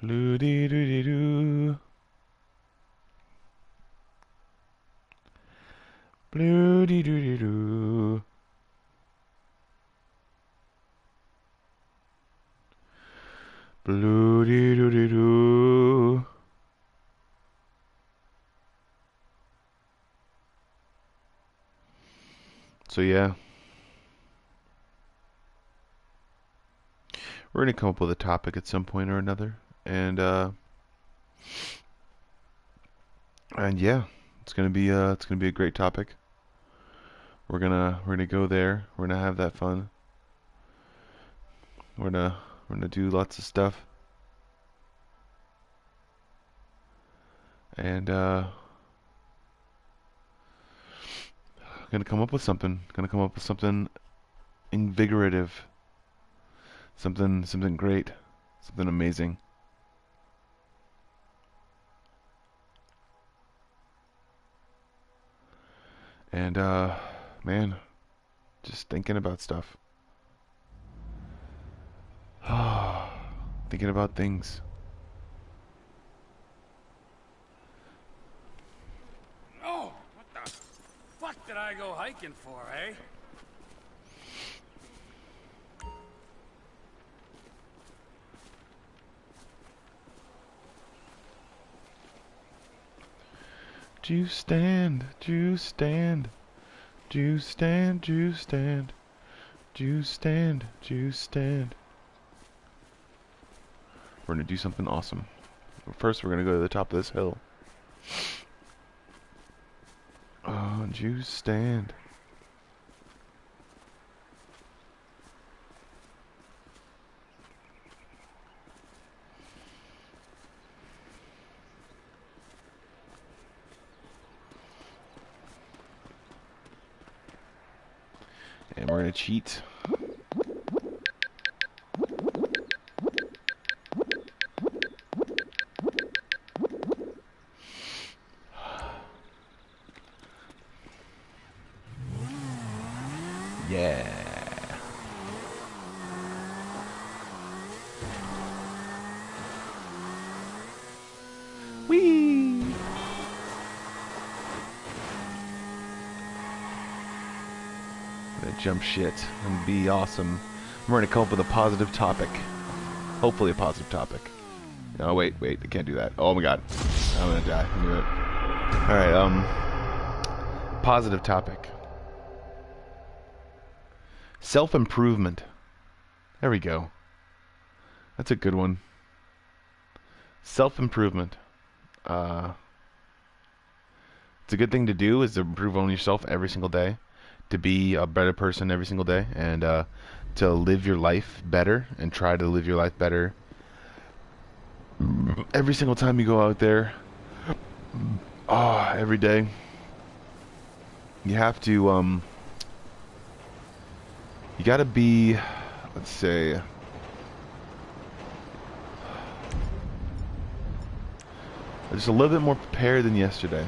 Blue dee doo dee doo. Blue dee doo dee doo. Blue dee doo dee doo. So yeah, we're gonna come up with a topic at some point or another, and yeah, it's gonna be a great topic. We're gonna go there. We're gonna have that fun. We're gonna do lots of stuff, and gonna come up with something. Gonna come up with something invigorative, something great, something amazing. And man, just thinking about stuff. Thinking about things. Oh, what the fuck did I go hiking for, eh? Juice stand, juice stand, juice stand, juice stand, juice stand, juice stand. We're gonna do something awesome. First, we're gonna go to the top of this hill. Oh, juice stand. And we're gonna cheat. Yeah. Whee! Gonna jump shit and be awesome. We're gonna come up with a positive topic. Hopefully a positive topic. No, wait, I can't do that. Oh my god. I'm gonna die. I knew it. Alright, positive topic. Self-improvement. There we go. That's a good one. Self-improvement. It's a good thing to do, is to improve on yourself every single day, to be a better person every single day, and to live your life better, and try to live your life better every single time you go out there. Every day. You have to, you gotta be, let's say, just a little bit more prepared than yesterday.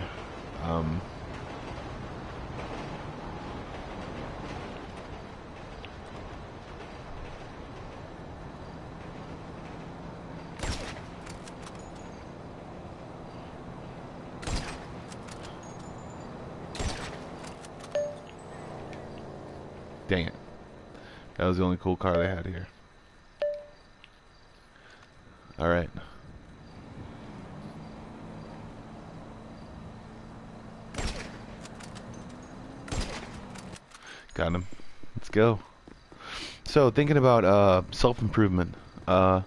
Dang it. That was the only cool car they had here. Alright. Got him. Let's go. So, thinking about self-improvement. The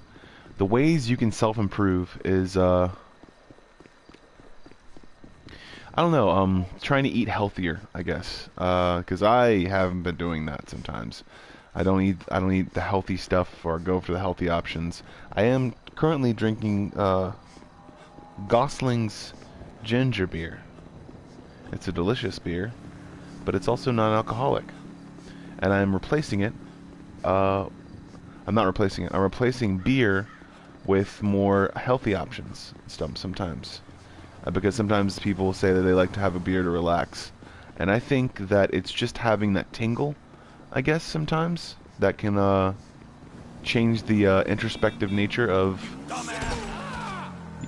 ways you can self-improve is, I don't know, trying to eat healthier, I guess. 'Cause I haven't been doing that sometimes. I don't eat the healthy stuff or go for the healthy options. I am currently drinking Gosling's ginger beer. It's a delicious beer, but it's also non-alcoholic. And I'm replacing it. I'm not replacing it. I'm replacing beer with more healthy options sometimes. Because sometimes people say that they like to have a beer to relax. And I think that it's just having that tingle, I guess, sometimes, that can change the introspective nature of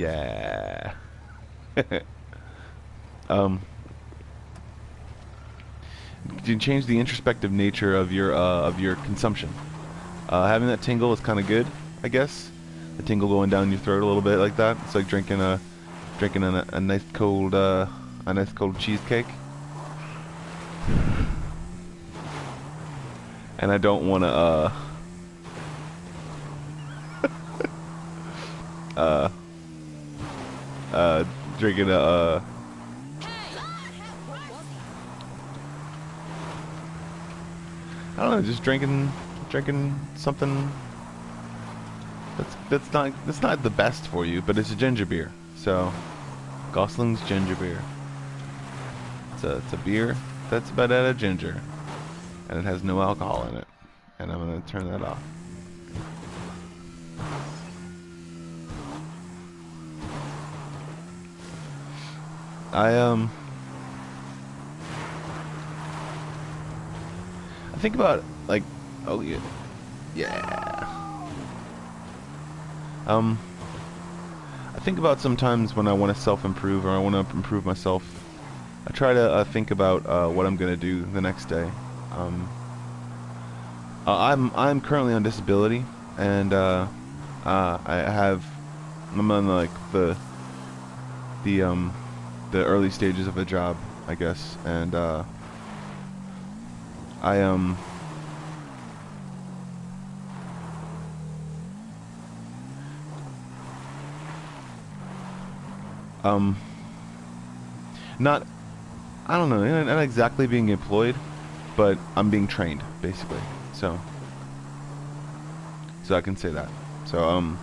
Yeah. um, to change the introspective nature of your consumption. Having that tingle is kind of good, I guess. The tingle going down your throat a little bit like that. It's like drinking a nice cold cheesecake. And I don't want to uh drinking a I don't know, just drinking something that's not the best for you, but it's a ginger beer. So Gosling's ginger beer. It's a beer that's about out of ginger, and it has no alcohol in it. And I'm gonna turn that off. I think about like, oh yeah, yeah. I think about sometimes when I want to self-improve or I want to improve myself. I try to think about what I'm gonna do the next day. I'm currently on disability, and I'm on like the early stages of a job, I guess, and I not I don't know, not exactly being employed, but I'm being trained basically. So I can say that. So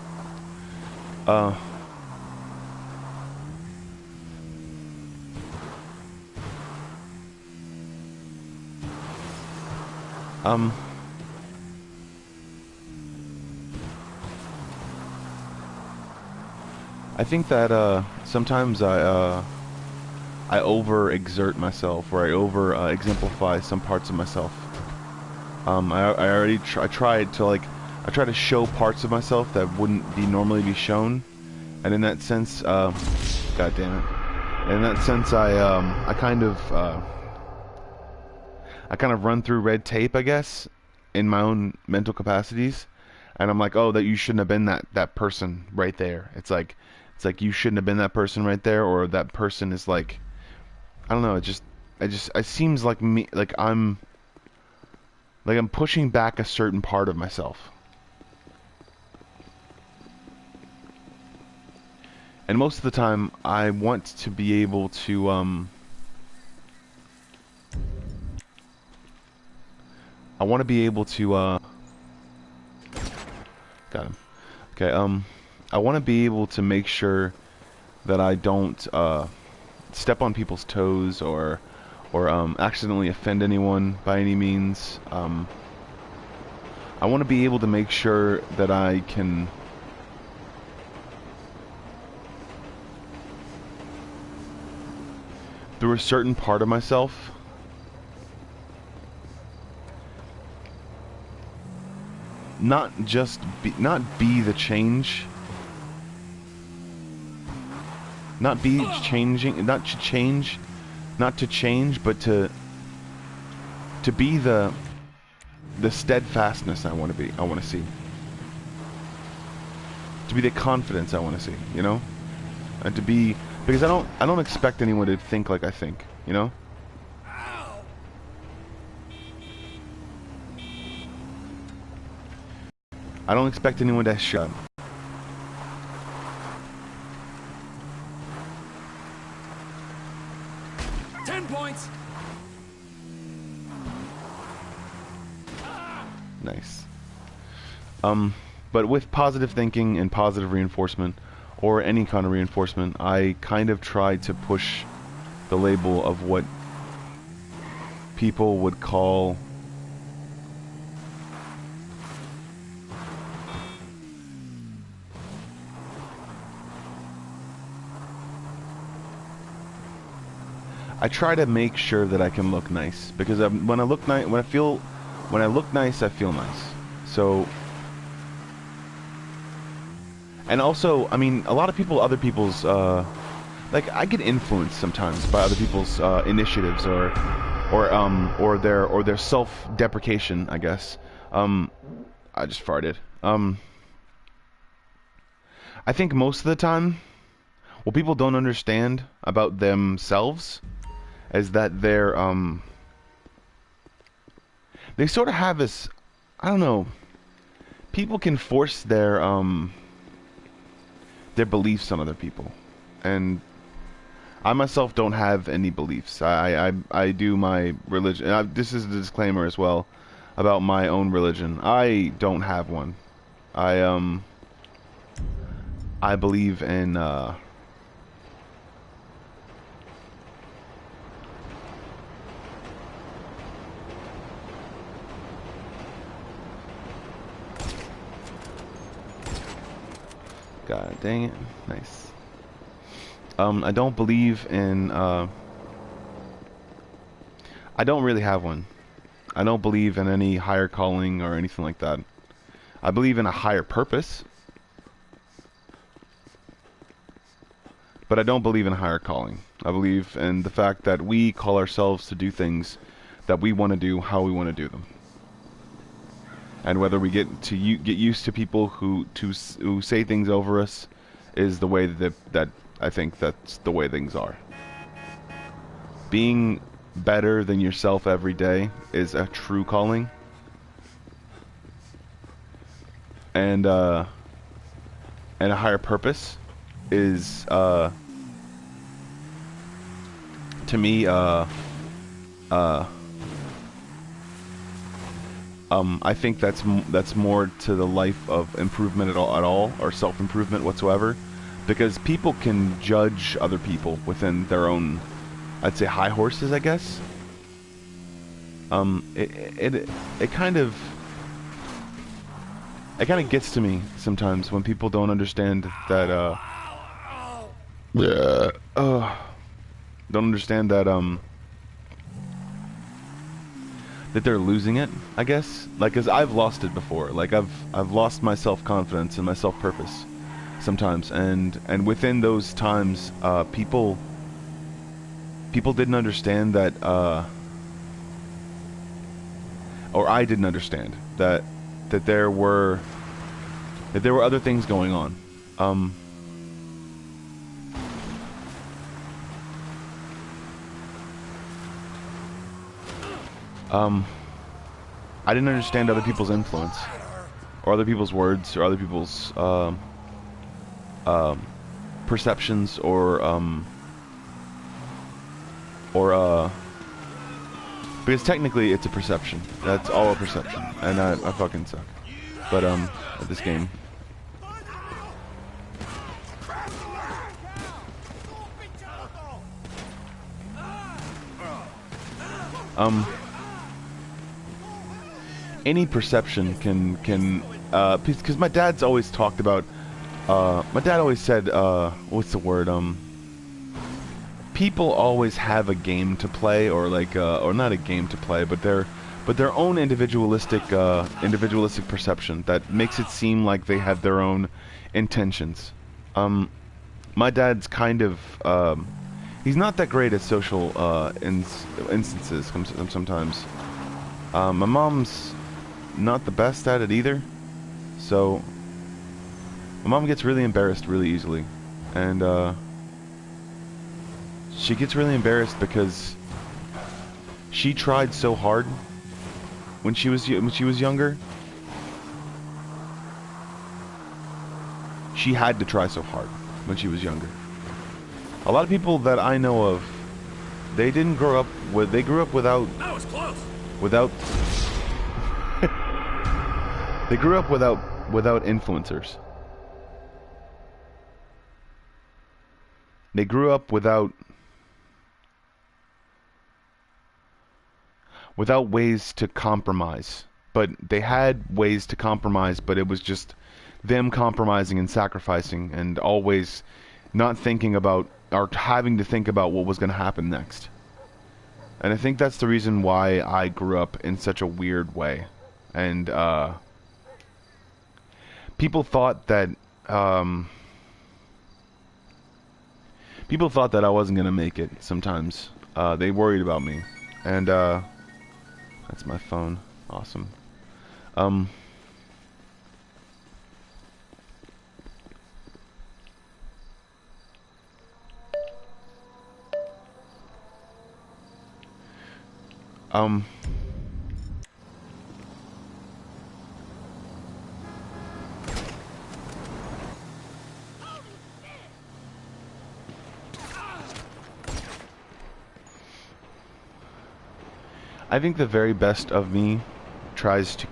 I think that sometimes I overexert myself, or I over exemplify some parts of myself. I tried to I try to show parts of myself that wouldn't normally be shown, and in that sense, God damn it, in that sense, I kind of run through red tape, I guess, in my own mental capacities, and I'm like, oh, that you shouldn't have been that person right there. It's like you shouldn't have been that person right there, or that person is like, I don't know. It seems like me, like I'm pushing back a certain part of myself. And most of the time, I want to be able to, I want to be able to, got him. Okay, I want to be able to make sure that I don't, step on people's toes or accidentally offend anyone by any means. I want to be able to make sure that I can through a certain part of myself not be the change, not to change, but to be the steadfastness I want to see, to be the confidence I want to see, you know, and to be, because I don't expect anyone to think like I think, you know. I don't expect anyone to shut. 10 points. Nice. But with positive thinking and positive reinforcement, or any kind of reinforcement, I kind of try to push the label of what people would call I try to make sure that I can look nice, because when I look nice, when I look nice, I feel nice. So, And also, I mean, a lot of people, other people's, like, I get influenced sometimes by other people's initiatives or their self-deprecation, I guess. I just farted. I think most of the time, what people don't understand about themselves is that they sort of have this, I don't know, people can force their beliefs on other people, and I myself don't have any beliefs. I do my religion. This is a disclaimer as well about my own religion. I don't have one. I believe in God dang it. Nice. I don't believe in I don't really have one. I don't believe in any higher calling or anything like that. I believe in a higher purpose, but I don't believe in a higher calling. I believe in the fact that we call ourselves to do things that we want to do, how we want to do them. And whether we get used to people who say things over us is the way that I think that's the way things are. Being better than yourself every day is a true calling. And a higher purpose is to me I think that's more to the life of improvement at all or self-improvement whatsoever, because people can judge other people within their own, I'd say, high horses, I guess. It kind of gets to me sometimes when people don't understand that don't understand that that they're losing it, I guess. Like, 'cause I've lost it before. Like, I've lost my self-confidence and my self-purpose sometimes, and within those times, people didn't understand that, or I didn't understand that there were other things going on. I didn't understand other people's influence, or other people's words, or other people's perceptions, or because technically it's a perception. That's all a perception, and I fucking suck. But at this game. Any perception can because my dad's always talked about, my dad always said, what's the word, people always have a game to play, or like, or not a game to play, but their own individualistic perception that makes it seem like they have their own intentions. My dad's kind of, he's not that great at social instances sometimes. My mom's not the best at it either, so my mom gets really embarrassed really easily, and she gets really embarrassed because she tried so hard when she was younger. She had to try so hard when she was younger. A lot of people that I know of, they grew up without. That was close. They grew up without influencers. They grew up without ways to compromise. But they had ways to compromise, but it was just them compromising and sacrificing, and always not thinking about, or having to think about, what was going to happen next. And I think that's the reason why I grew up in such a weird way. And people thought that Um, people thought that I wasn't gonna make it. Sometimes they worried about me, and that's my phone. Awesome. Um. Um. I think the very best of me tries to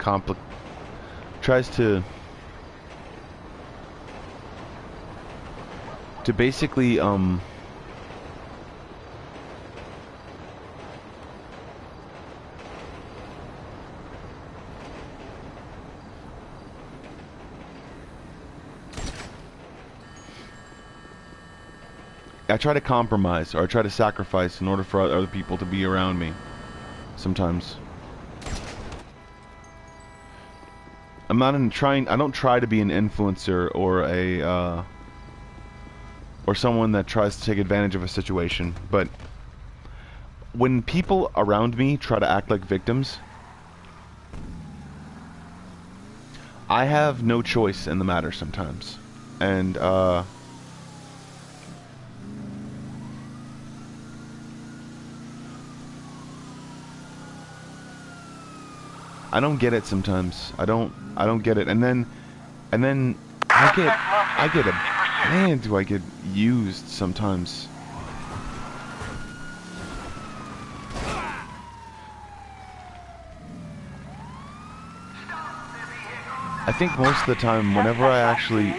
basically I try to compromise, or I try to sacrifice in order for other people to be around me. Sometimes I'm not in trying. I don't try to be an influencer or a or someone that tries to take advantage of a situation. But when people around me try to act like victims, I have no choice in the matter sometimes, and I don't get it sometimes. I don't get it. And then I get a man, do I get used sometimes. I think most of the time whenever I actually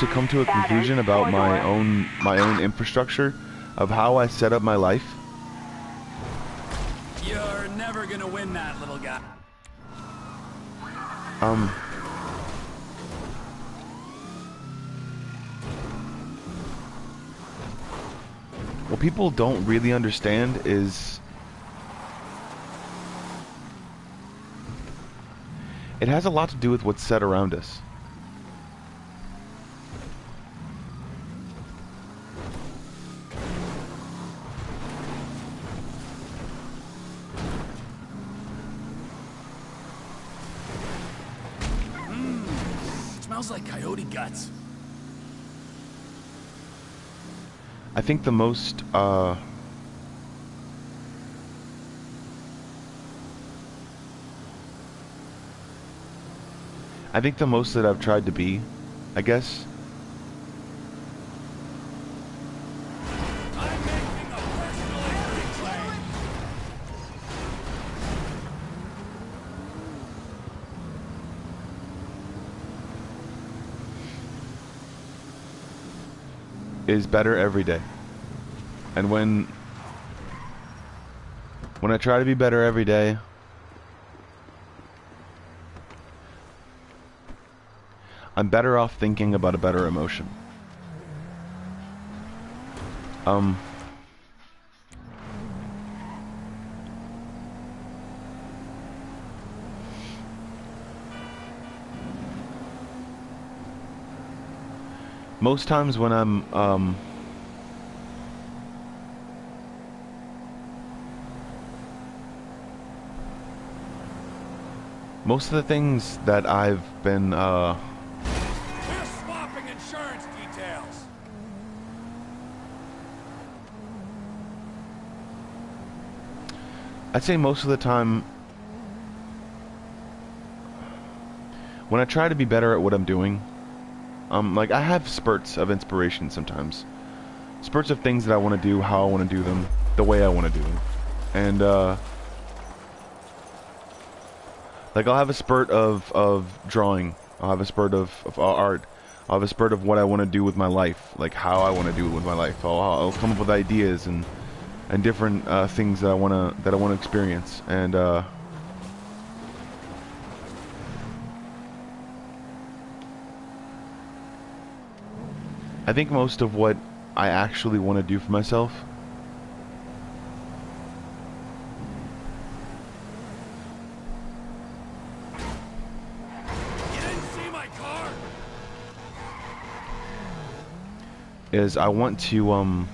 come to a conclusion about my own infrastructure of how I set up my life, You're never gonna win that, little guy. what people don't really understand is it has a lot to do with what's said around us. Smells like coyote guts. I think the most that I've tried to be, I guess, I'm making a personal injury claim. is better every day. And when I try to be better every day, I'm better off thinking about a better emotion. Most times when I'm most of the things that I've been We're swapping insurance details. I'd say most of the time when I try to be better at what I'm doing, like I have spurts of inspiration sometimes. Spurts of things that I want to do, how I want to do them, the way I want to do them. And like I'll have a spurt of drawing. I'll have a spurt of art. I'll have a spurt of what I want to do with my life, like how I want to do it with my life. I'll come up with ideas and different things that I want to experience. And I think most of what I actually want to do for myself You didn't see my is I want to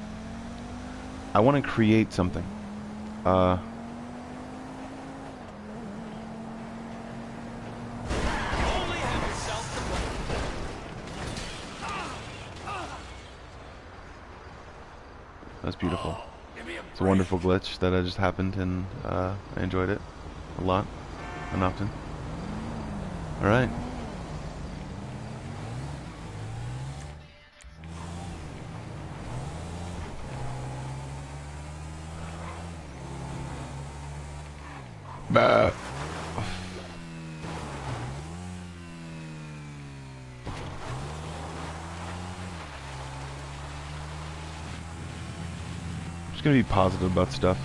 create something. That's beautiful. It's a wonderful glitch that just happened, and I enjoyed it a lot and often. Alright. Bah. Just gonna be positive about stuff.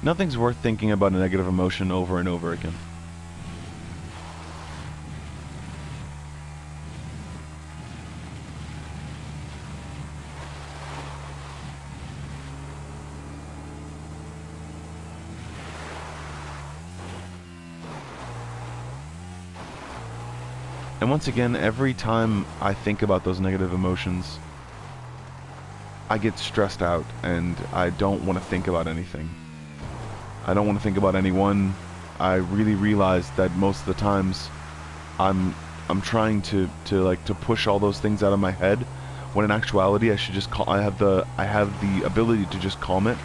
Nothing's worth thinking about a negative emotion over and over again. And once again, every time I think about those negative emotions, I get stressed out and I don't want to think about anything. I don't want to think about anyone. I really realize that most of the times I'm trying to push all those things out of my head, when in actuality I should just I have the ability to just calm it.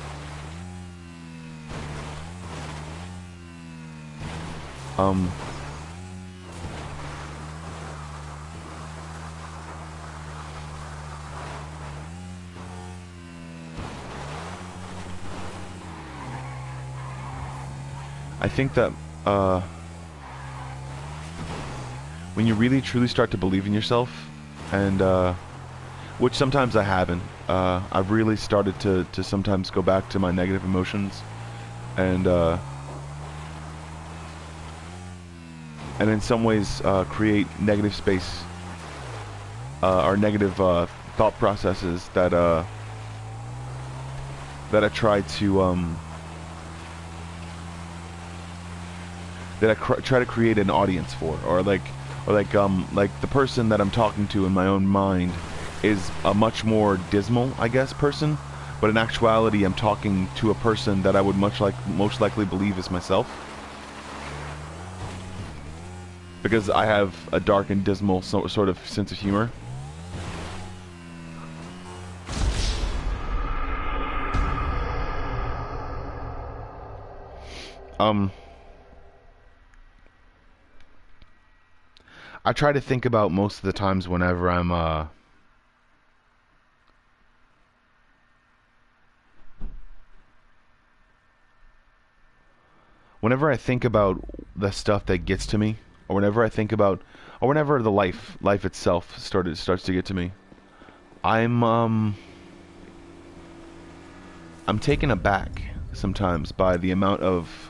I think that when you really truly start to believe in yourself, and which sometimes I haven't, I've really started to sometimes go back to my negative emotions, and in some ways create negative space or negative thought processes that I try to try to create an audience for, or like the person that I'm talking to in my own mind is a much more dismal, I guess, person, but in actuality I'm talking to a person that I would most likely believe is myself, because I have a dark and dismal sort of sense of humor. I try to think about most of the times whenever I'm whenever I think about the stuff that gets to me, or whenever I think about, or whenever the life itself starts to get to me, I'm taken aback sometimes by the amount of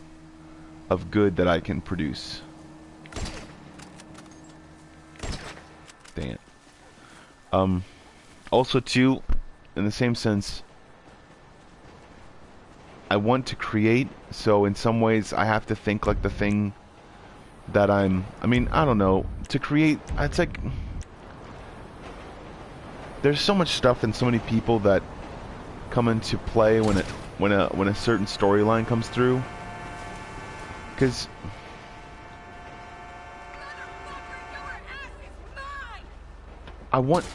good that I can produce. Dang it. Also too, in the same sense, I want to create, so in some ways I have to think like the thing that I mean, I don't know, to create, it's like, there's so much stuff and so many people that come into play when a certain storyline comes through, because I want...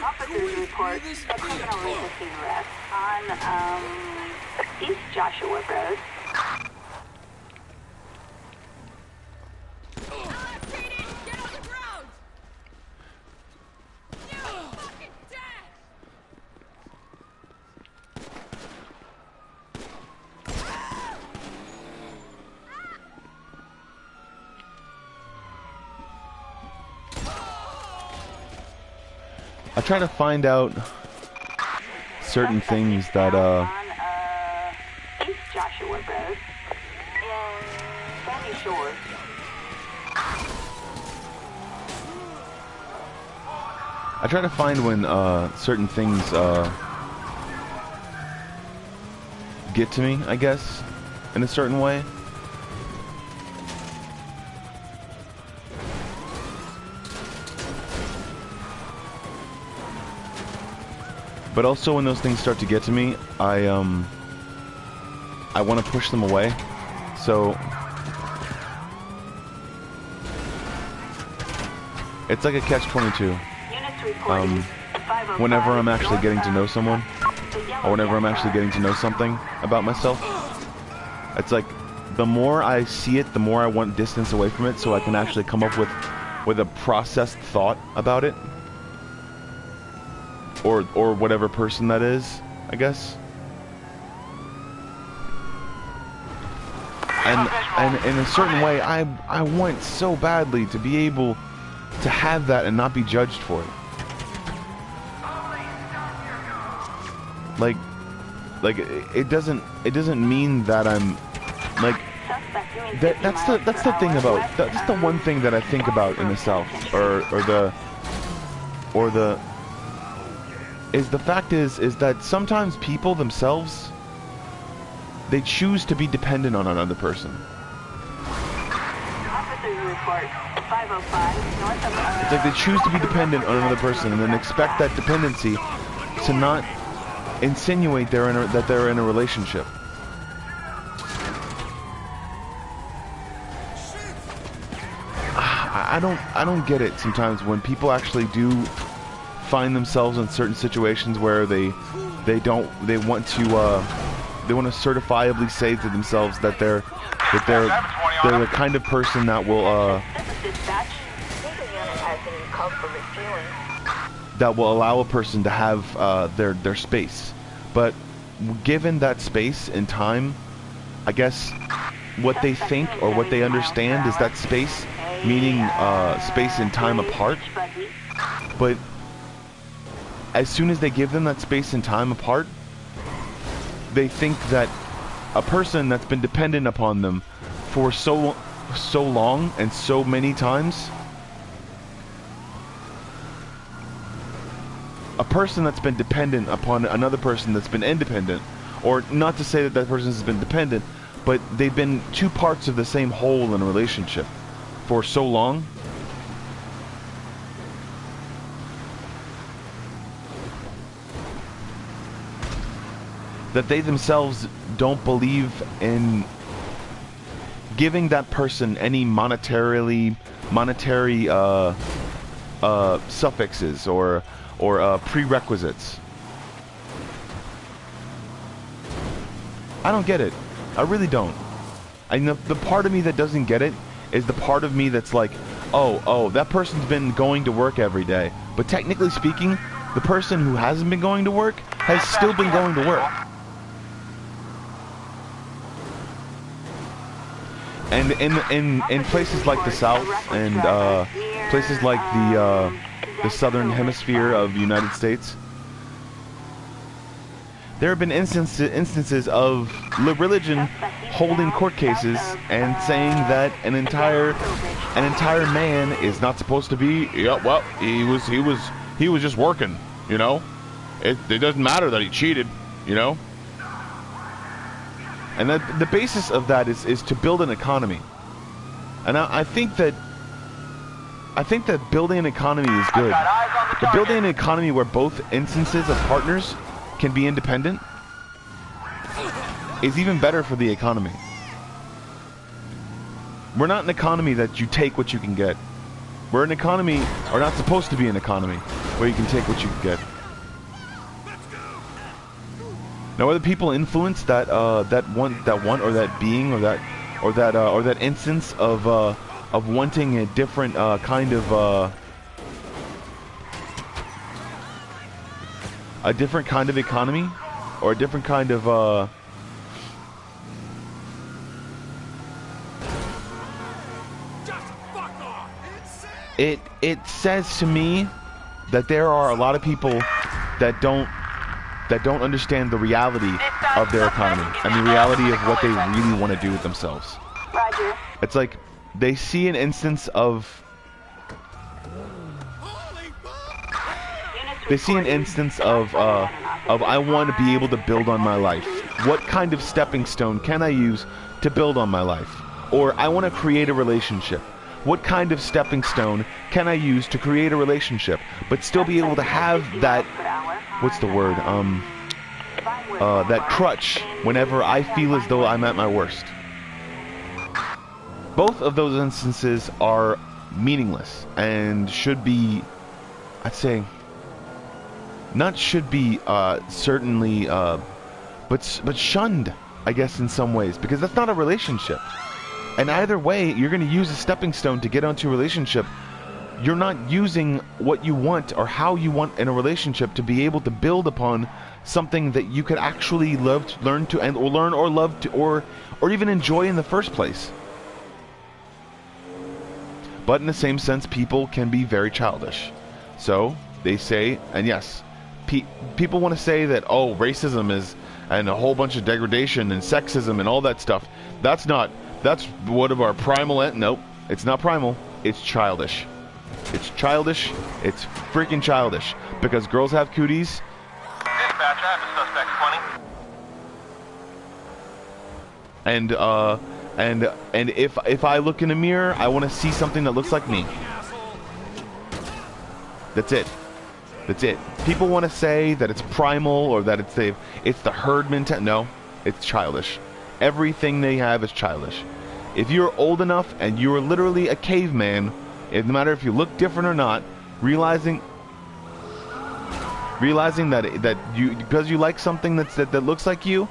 Officers report a criminal resisting arrest on East Joshua Road. I try to find out certain things that on East Joshua Road in Sandy Shores. I try to find when certain things get to me, I guess, in a certain way. But also when those things start to get to me, I want to push them away. So it's like a catch-22. Whenever I'm actually getting to know someone, or whenever I'm actually getting to know something about myself, it's like the more I see it, the more I want distance away from it, so I can actually come up with a processed thought about it, or whatever person that is, I guess. And in a certain way, I want so badly to be able to have that and not be judged for it. Like it doesn't mean that I'm like that's the thing about that's the one thing that I think about in the South, or the fact is that sometimes people themselves, they choose to be dependent on another person. It's like they choose to be dependent on another person and then expect that dependency to not insinuate that they're in a relationship. I don't get it sometimes when people actually do find themselves in certain situations where they want to certifiably say to themselves that they're the kind of person that will allow a person to have their space. But given that space and time, I guess what they think or what they understand is that space, meaning space and time apart. But as soon as they give them that space and time apart, they think that a person that's been dependent upon them for so long and so many times, a person that's been dependent upon another person that's been independent, or not to say that that person has been dependent, but they've been two parts of the same whole in a relationship for so long, that they themselves don't believe in giving that person any monetary suffixes or prerequisites. I don't get it. I really don't. I know the part of me that doesn't get it is the part of me that's like, oh, that person's been going to work every day. But technically speaking, the person who hasn't been going to work has still been going to work. And in places like the South and places like the Southern Hemisphere of the United States, there have been instances of religion holding court cases and saying that an entire man is not supposed to be. Yeah, well, he was just working. You know, it doesn't matter that he cheated. You know. And that the basis of that is to build an economy. And I think that building an economy is good. But building an economy where both instances of partners can be independent is even better for the economy. We're not an economy that you take what you can get. We're an economy, or not supposed to be an economy, where you can take what you can get. Now, whether people influence that instance of wanting a different kind of economy, or a different kind of it says to me that there are a lot of people that don't understand the reality of their economy and the reality of what they really want to do with themselves. Roger. It's like they see an instance of I want to be able to build on my life. What kind of stepping stone can I use to build on my life? Or I want to create a relationship. What kind of stepping stone can I use to create a relationship, but still be able to have that what's the word? That crutch whenever I feel as though I'm at my worst. Both of those instances are meaningless and should be, I'd say, not should be, certainly, but shunned, I guess, in some ways, because that's not a relationship. And either way, you're going to use a stepping stone to get onto a relationship. You're not using what you want or how you want in a relationship to be able to build upon something that you could actually learn to, or learn or love to, or even enjoy in the first place. But in the same sense, people can be very childish. So they say, and yes, people want to say that, oh, racism is, and a whole bunch of degradation and sexism and all that stuff. That's one of our primal. Nope, it's not primal. It's childish. It's childish. It's freaking childish. Because girls have cooties. Dispatch, I have a suspect 20. And if I look in a mirror, I want to see something that looks like me. That's it. That's it. People want to say that it's primal or that it's the herd mentality. No, it's childish. Everything they have is childish. If you're old enough and you're literally a caveman, no matter if you look different or not, realizing that you, because you like something that looks like you,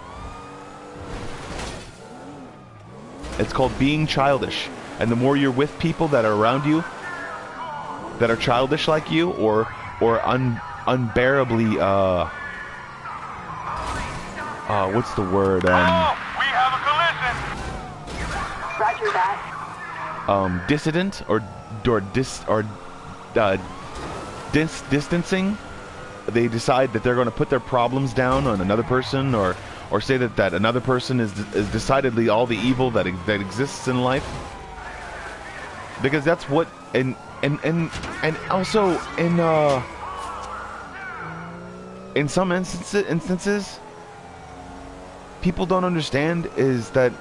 it's called being childish. And the more you're with people that are around you that are childish like you, or unbearably what's the word? We have a collision. Roger that. Dissident or distancing. They decide that they're going to put their problems down on another person, or say that another person is decidedly all the evil that exists in life. Because that's what, and also in some instances, people don't understand is that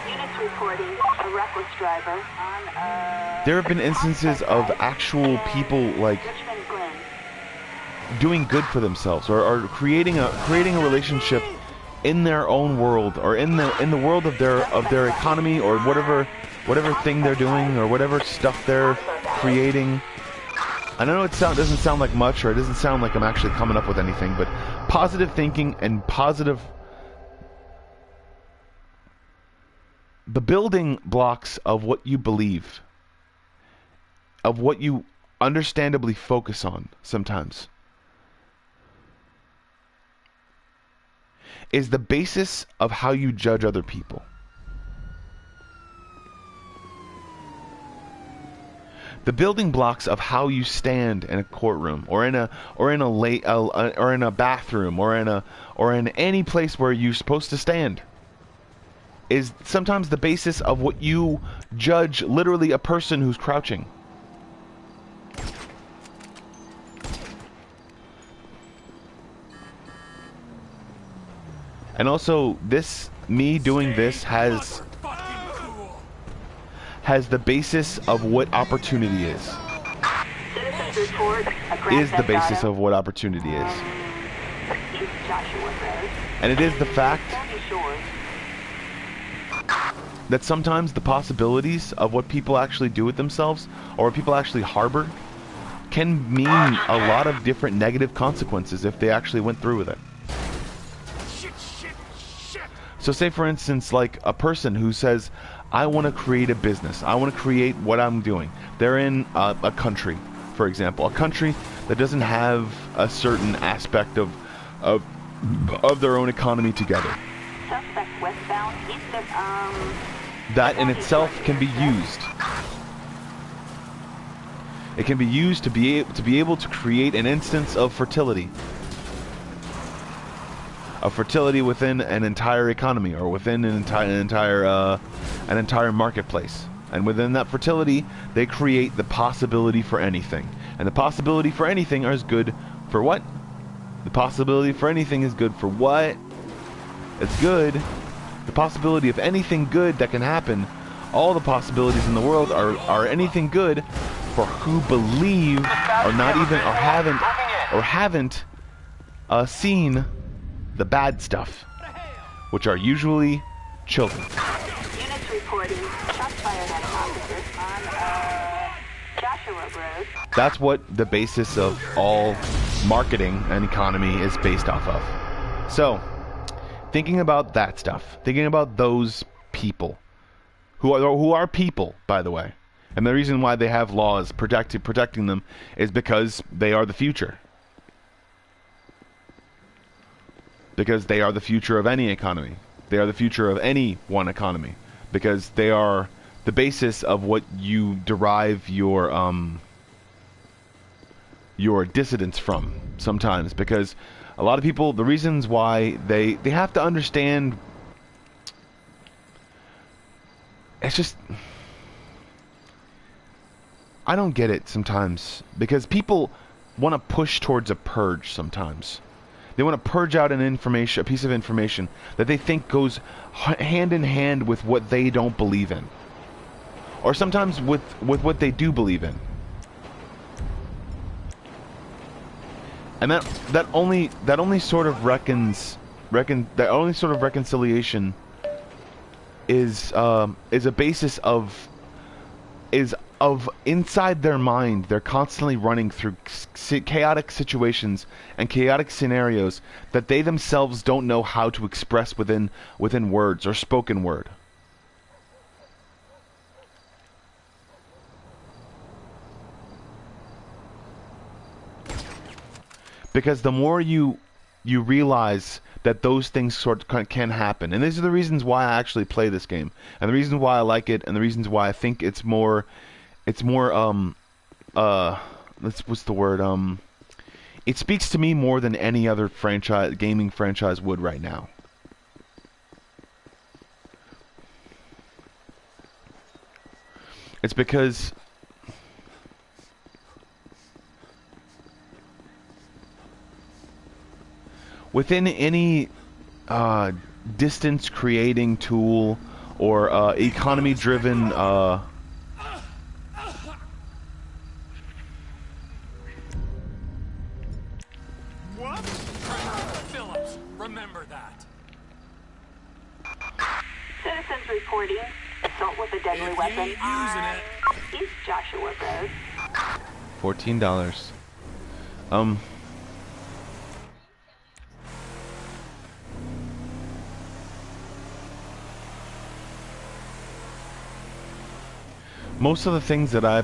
Units reporting a reckless driver on there have been instances of actual people like Richmond Glen. doing good for themselves, or creating a relationship in their own world, or in the world of their economy, or whatever thing they're doing, or whatever stuff they're creating. I know it doesn't sound like much, or it doesn't sound like I'm actually coming up with anything, but positive thinking and the building blocks of what you believe, of what you understandably focus on sometimes, is the basis of how you judge other people. The building blocks of how you stand in a courtroom, or in a bathroom, or in any place where you're supposed to stand, is sometimes the basis of what you judge literally a person who's crouching. And also, me doing this has the basis of what opportunity is. Citizens report a crash Is the basis of what opportunity is. East Joshua Road. And it is the fact Sandy Shores. that sometimes the possibilities of what people actually do with themselves, or what people actually harbor, can mean a lot of different negative consequences if they actually went through with it. So say, for instance, like a person who says, I want to create a business. I want to create what I'm doing. They're in a country, for example. A country that doesn't have a certain aspect of their own economy together. Suspect westbound east of, That in itself can be used. It can be used to be able to create an instance of fertility. Of fertility within an entire economy, or within an entire marketplace. And within that fertility, they create the possibility for anything. And the possibility for anything is good for what? The possibility for anything is good for what? It's good. The possibility of anything good that can happen, all the possibilities in the world are anything good for who believe or not even or haven't seen the bad stuff, which are usually children. Units reporting shots fired at an officer on Joshua Road. That's what the basis of all marketing and economy is based off of. So, thinking about that stuff, thinking about those people, who are people, by the way, and the reason why they have laws protecting them is because they are the future. Because they are the future of any economy. They are the future of any one economy. Because they are the basis of what you derive your dissidence from sometimes. Because a lot of people, the reasons why they have to understand, it's just, I don't get it sometimes. Because people want to push towards a purge sometimes. They want to purge out a piece of information that they think goes hand in hand with what they don't believe in. Or sometimes with what they do believe in. And that only sort of reconciliation is a basis of inside their mind. They're constantly running through chaotic situations and chaotic scenarios that they themselves don't know how to express within words or spoken word. Because the more you realize that those things can happen, and these are the reasons why I actually play this game, and the reasons why I like it, and the reasons why I think it's more it speaks to me more than any other gaming franchise would right now. It's because within any distance creating tool or economy driven Phillips, remember that. Citizens reporting assault with a deadly If you weapon ain't using on it. East Joshua Road. $14. Most of the things that I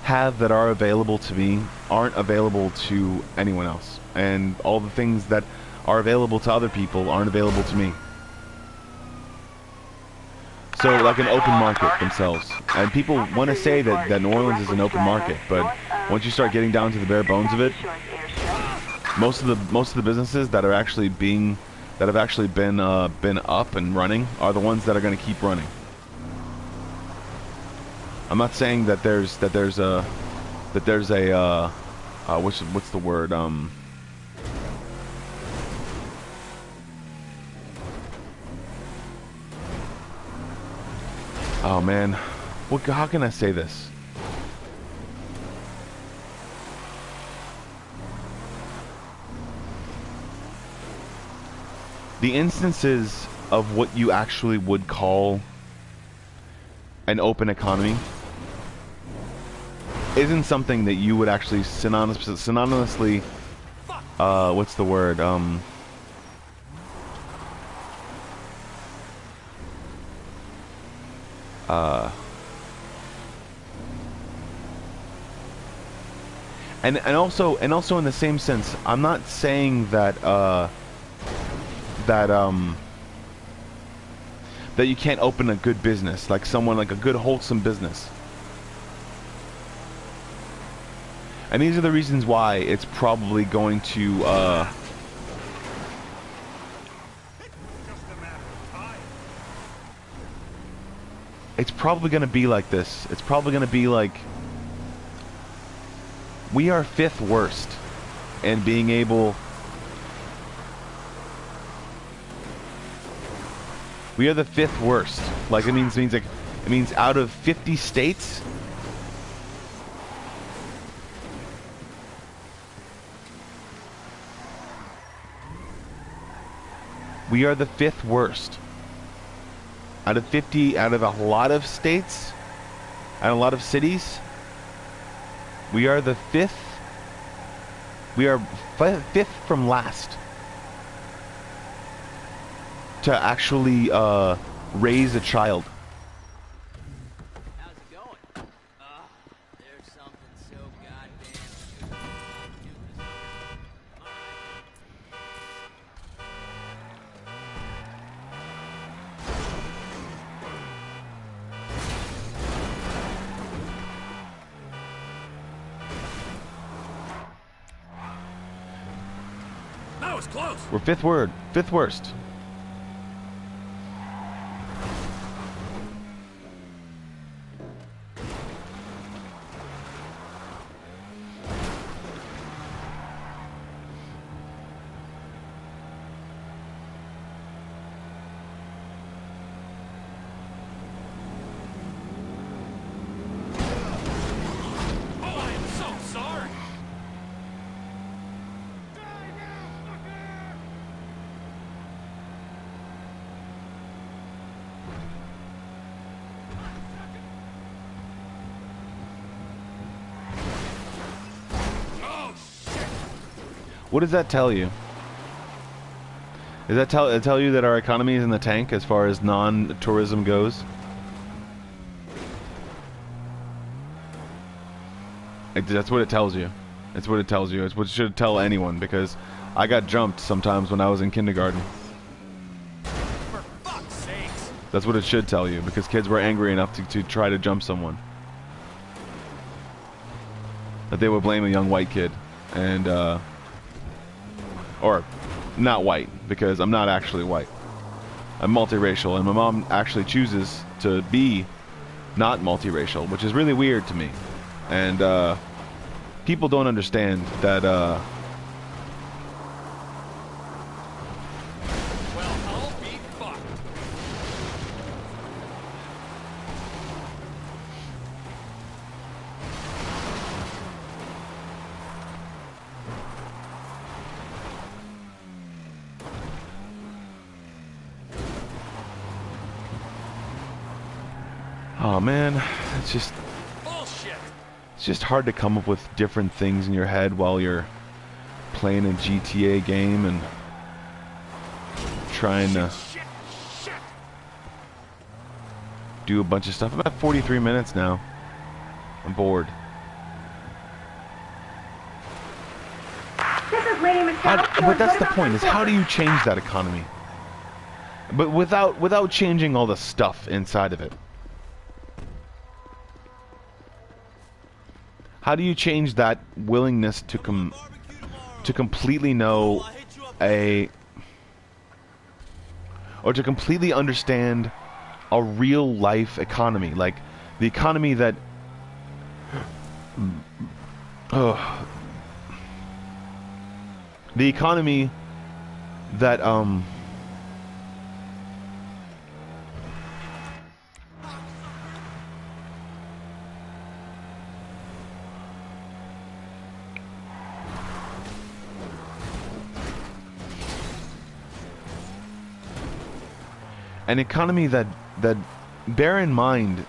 have that are available to me aren't available to anyone else, and all the things that are available to other people aren't available to me. So, like an open market themselves, and people want to say that New Orleans is an open market, but once you start getting down to the bare bones of it, most of the businesses that have actually been up and running are the ones that are going to keep running. I'm not saying that there's a what's the word oh man, how can I say this? The instances of what you actually would call an open economy isn't something that you would actually synonymously what's the word and also in the same sense, I'm not saying that that you can't open a good business, like a good wholesome business. And these are the reasons why it's probably going to it's probably going to be like this. It's probably going to be like we are 5th worst in being able We are the 5th worst. Like, it means out of 50 states, we are the 5th worst. Out of 50, out of a lot of states, and a lot of cities, we are the 5th. We are 5th from last to actually raise a child. How's it going? There's something so goddamn That was close. We're 5th worst. What does that tell you? Does that tell you that our economy is in the tank as far as non-tourism goes? That's what it tells you. It's what it tells you. It's what it should tell anyone, because I got jumped sometimes when I was in kindergarten. For fuck's sakes. That's what it should tell you, because kids were angry enough to try to jump someone. That they would blame a young white kid. And, or not white, because I'm not actually white. I'm multiracial, and my mom actually chooses to be not multiracial, which is really weird to me. And people don't understand that Well, I'll be fucked. oh man, it's just Bullshit. it's just hard to come up with different things in your head while you're playing a GTA game and trying to Shit. do a bunch of stuff. I'm at 43 minutes now. I'm bored. This is Lady McDowell. But that's the point, is how do you change that economy? But without changing all the stuff inside of it. How do you change that willingness to completely know or to completely understand a real life economy, like the economy that the economy that an economy that bear in mind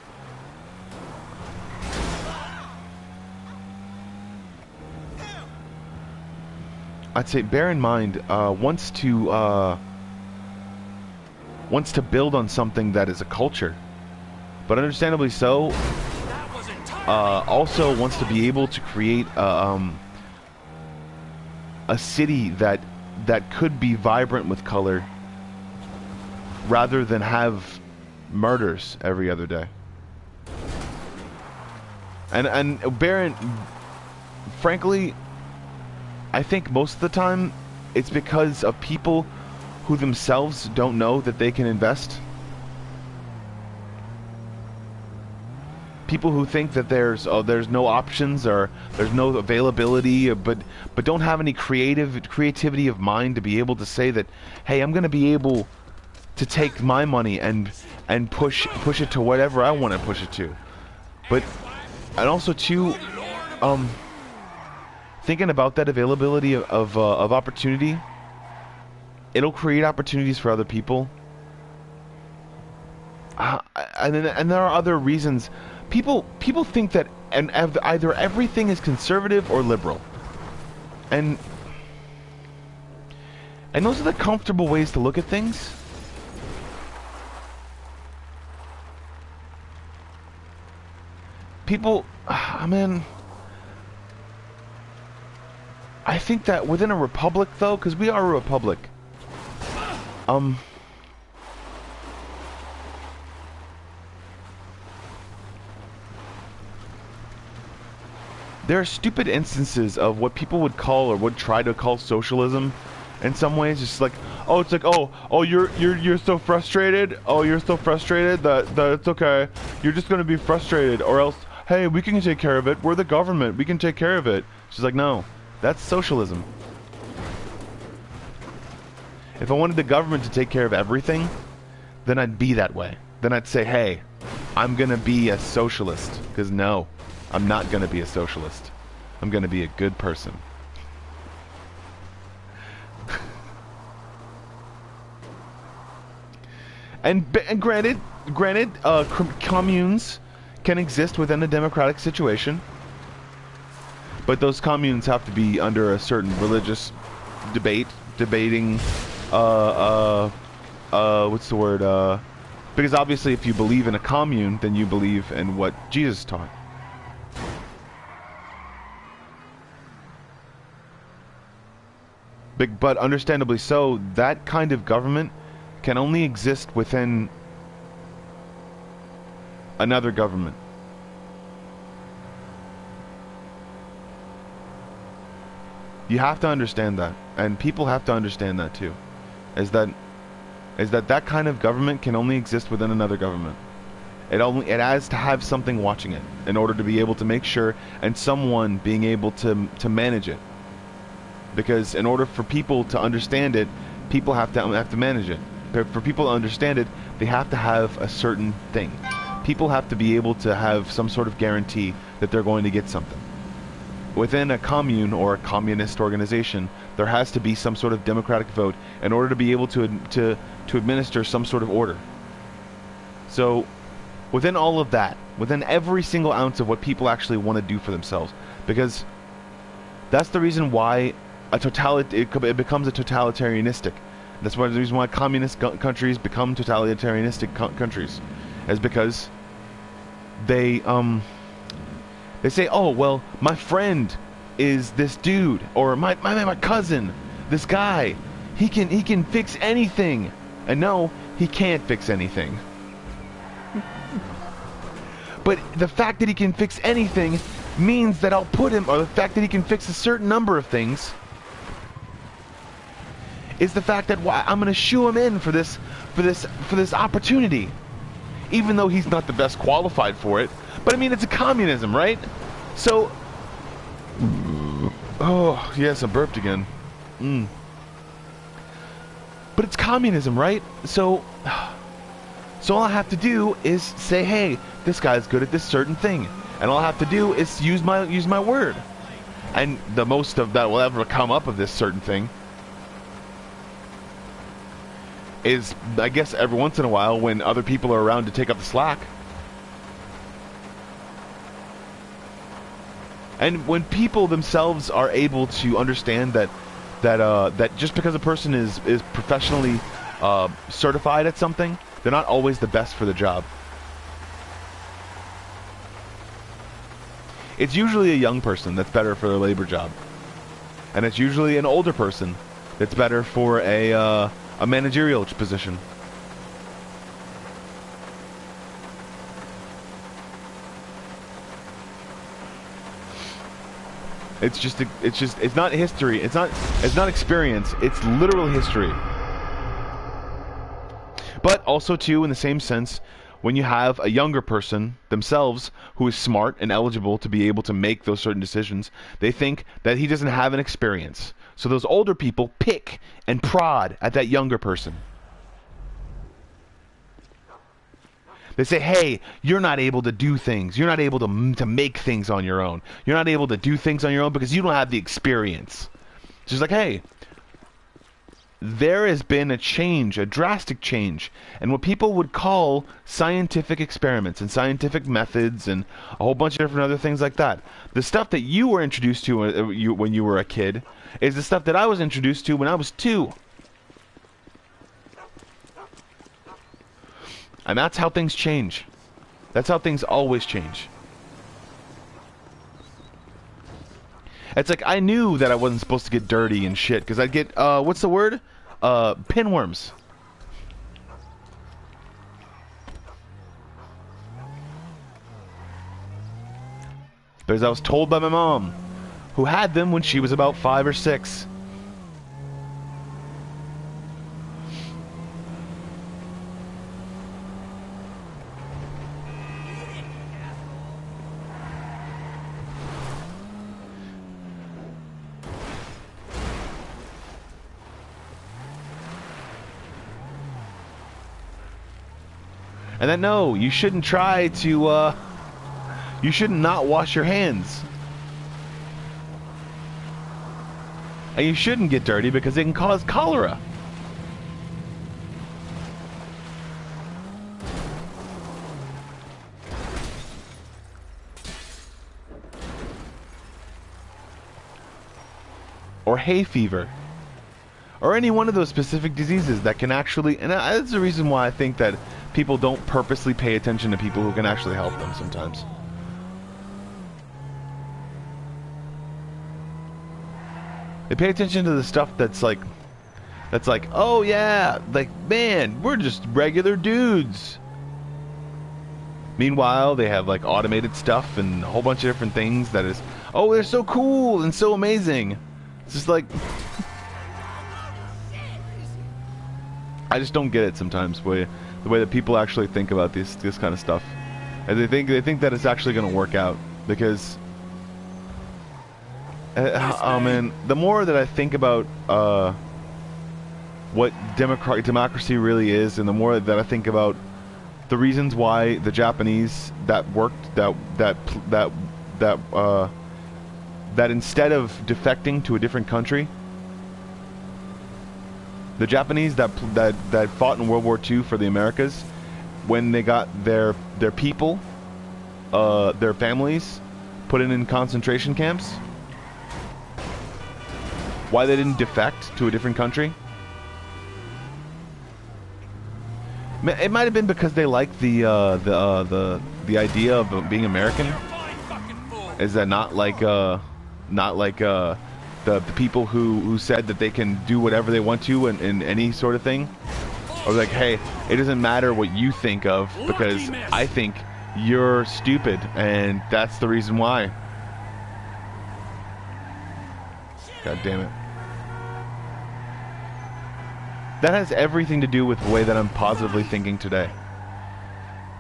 I'd say bear in mind wants to build on something that is a culture, but understandably so also wants to be able to create a city that could be vibrant with color rather than have murders every other day. And frankly, I think most of the time it's because of people who themselves don't know that they can invest. People who think that there's no options or there's no availability, but don't have any creativity of mind to be able to say that, hey, I'm going to be able to take my money and push it to whatever I want to push it to. But and also too, thinking about that availability of opportunity, it'll create opportunities for other people. And there are other reasons. People think that either everything is conservative or liberal, and those are the comfortable ways to look at things. People, I mean, I think that within a republic, though, because we are a republic, there are stupid instances of what people would call or would try to call socialism. In some ways, it's like, oh, it's like, oh, you're so frustrated. Oh, you're so frustrated that it's okay. You're just gonna be frustrated, or else, hey, we can take care of it. We're the government. We can take care of it. She's like, no, that's socialism. If I wanted the government to take care of everything, then I'd be that way. Then I'd say, hey, I'm gonna be a socialist. Because no, I'm not gonna be a socialist. I'm gonna be a good person. And granted, communes can exist within a democratic situation, but those communes have to be under a certain religious debating, what's the word? Because obviously, if you believe in a commune, then you believe in what Jesus taught. But understandably so, that kind of government can only exist within another government. You have to understand that, and people have to understand that too. Is that kind of government can only exist within another government. It has to have something watching it in order to be able to make sure, and someone being able to manage it. Because in order for people to understand it, people have to manage it. For people to understand it, they have to have a certain thing. People have to be able to have some sort of guarantee that they're going to get something. Within a commune or a communist organization, there has to be some sort of democratic vote in order to be able to administer some sort of order. So, within all of that, within every single ounce of what people actually want to do for themselves, because that's the reason why it becomes a totalitarianistic. That's why the reason why communist countries become totalitarianistic countries, is because they say, oh well, my friend is this dude, or my cousin, this guy, he can fix anything, and no, he can't fix anything. But the fact that he can fix anything means that I'll put him, or the fact that he can fix a certain number of things, is the fact that I'm going to shoo him in for this opportunity, even though he's not the best qualified for it. But I mean, it's a communism, right? So, oh yes, I burped again. But it's communism, right? So all I have to do is say, hey, this guy's good at this certain thing, and all I have to do is use my word, and the most of that will ever come up of this certain thing is, I guess, every once in a while when other people are around to take up the slack. And when people themselves are able to understand that just because a person is professionally certified at something, they're not always the best for the job. It's usually a young person that's better for their labor job, and it's usually an older person that's better for a managerial position. It's not history. It's not experience. It's literal history. But also too, in the same sense, when you have a younger person themselves who is smart and eligible to be able to make those certain decisions, they think that he doesn't have an experience. So those older people pick and prod at that younger person. They say, hey, you're not able to do things. You're not able to make things on your own. You're not able to do things on your own because you don't have the experience. It's just like, hey, there has been a change, a drastic change, and what people would call scientific experiments and scientific methods and a whole bunch of different other things like that. The stuff that you were introduced to when you were a kid is the stuff that I was introduced to when I was 2. And that's how things change. That's how things always change. It's like I knew that I wasn't supposed to get dirty and shit because I'd get what's the word? Pinworms. Because I was told by my mom, who had them when she was about 5 or 6. And then no, you shouldn't try to, you should not wash your hands. And you shouldn't get dirty because it can cause cholera. Or hay fever. Or any one of those specific diseases that can actually, and that's the reason why I think that people don't purposely pay attention to people who can actually help them sometimes. They pay attention to the stuff that's like, oh yeah, like, man, we're just regular dudes. Meanwhile, they have like automated stuff and a whole bunch of different things that is, oh, they're so cool and so amazing. It's just like, I just don't get it sometimes, the way that people actually think about this kind of stuff. And they think that it's actually going to work out because oh man, the more that I think about what democracy really is, and the more that I think about the reasons why the Japanese that instead of defecting to a different country, the Japanese that fought in World War II for the Americas, when they got their people, their families, put in concentration camps, why they didn't defect to a different country? It might have been because they liked the idea of being American. Is that not like the people who said that they can do whatever they want to in any sort of thing? Or like, hey, it doesn't matter what you think of because I think you're stupid and that's the reason why. God damn it. That has everything to do with the way that I'm positively thinking today.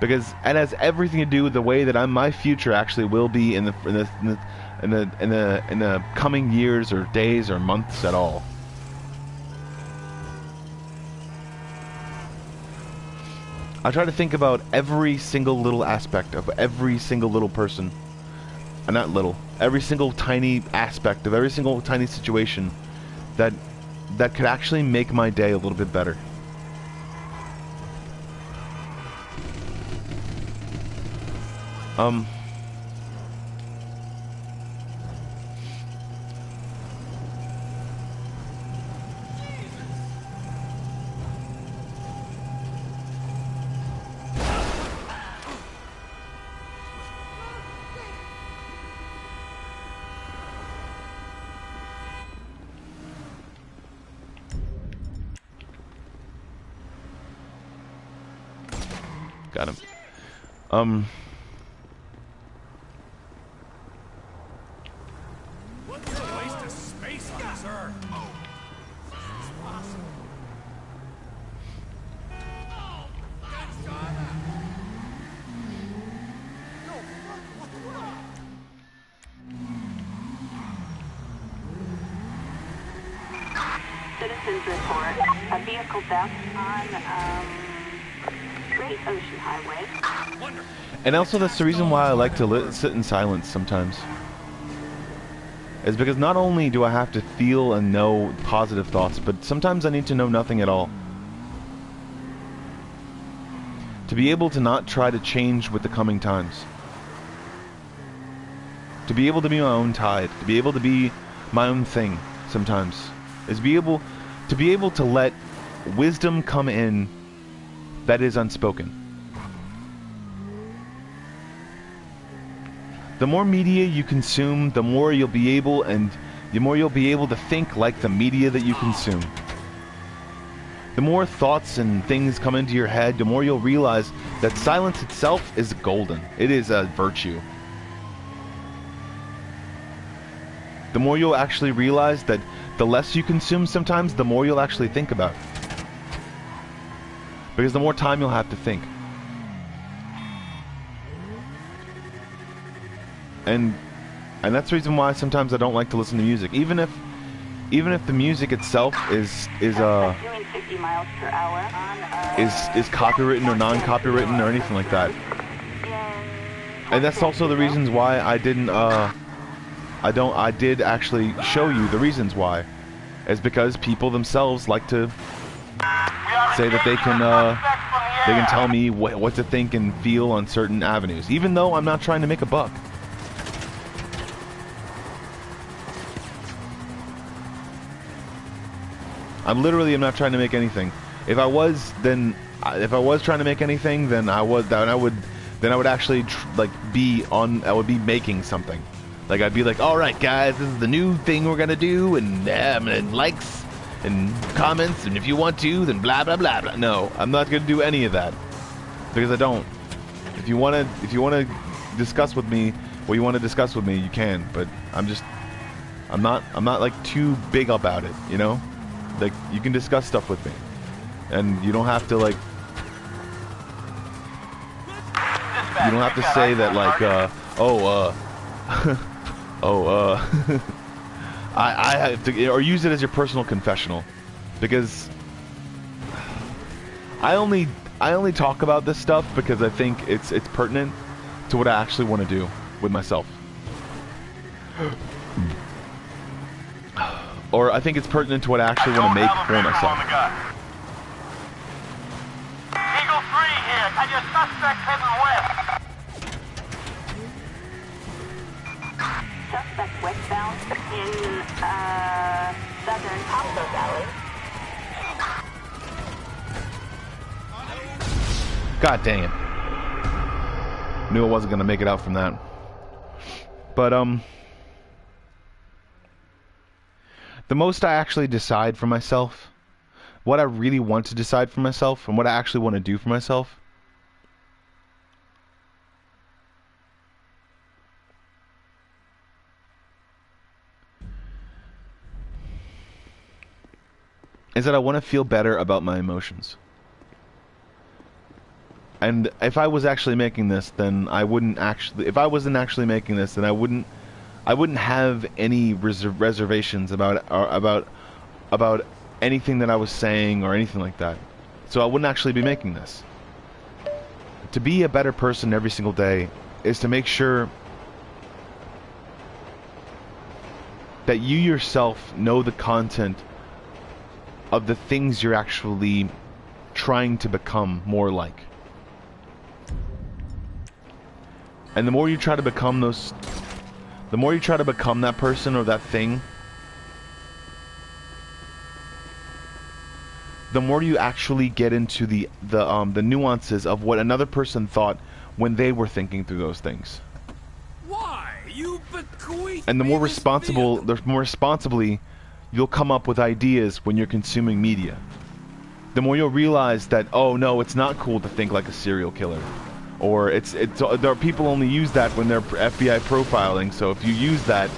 Because it has everything to do with the way that my future actually will be in the coming years or days or months at all. I try to think about every single little aspect of every single little person. Not little. Every single tiny aspect of every single tiny situation that could actually make my day a little bit better. Got him. What's the waste of space on this earth? Citizens report a vehicle theft on Great Ocean Highway. And also, that's the reason why I like to sit in silence sometimes. Is because not only do I have to feel and know positive thoughts, but sometimes I need to know nothing at all. To be able to not try to change with the coming times. To be able to be my own tide. To be able to be my own thing sometimes. Is to be able to let wisdom come in that is unspoken. The more media you consume, the more you'll be able to think like the media that you consume. The more thoughts and things come into your head, the more you'll realize that silence itself is golden. It is a virtue. The more you'll actually realize that the less you consume sometimes, the more you'll actually think about. Because the more time you'll have to think. And that's the reason why sometimes I don't like to listen to music, even if the music itself is Doing 50 miles per hour on, is copywritten or non-copywritten or anything like that. And that's also the reasons why I didn't I did actually show you the reasons why. Is because people themselves like to say that they can tell me what to think and feel on certain avenues, even though I'm not trying to make a buck. I'm not trying to make anything. If I was trying to make anything, then I would actually I would be making something. Like I'd be like, all right, guys, this is the new thing we're gonna do, and likes and comments, and if you want to, then blah blah blah blah. No, I'm not gonna do any of that because I don't. If you wanna discuss with me what you want to discuss with me, you can. But I'm not like too big about it, you know. Like, you can discuss stuff with me, and you don't have to like. You don't have to say that like, I have to, or use it as your personal confessional, because I only talk about this stuff because I think it's pertinent to what I actually want to do with myself. Or I think it's pertinent to what I actually want to make for myself. Eagle 3 here. Got your suspect heading west. Suspect westbound in southern Pombo Valley. God dang it. Knew I wasn't gonna make it out from that. But the most I actually decide for myself, what I really want to decide for myself, and what I actually want to do for myself, is that I want to feel better about my emotions. And if I was actually making this, then I wouldn't actually. If I wasn't actually making this, then I wouldn't have any reservations about anything that I was saying or anything like that. So I wouldn't actually be making this. To be a better person every single day is to make sure that you yourself know the content of the things you're actually trying to become more like. And the more you try to become the more you try to become that person or that thing, the more you actually get into the nuances of what another person thought when they were thinking through those things. Why? You bequeathed And the me more this responsibly you'll come up with ideas when you're consuming media. The more you'll realize that, oh no, it's not cool to think like a serial killer. Or there are people only use that when they're FBI profiling, so if you use that,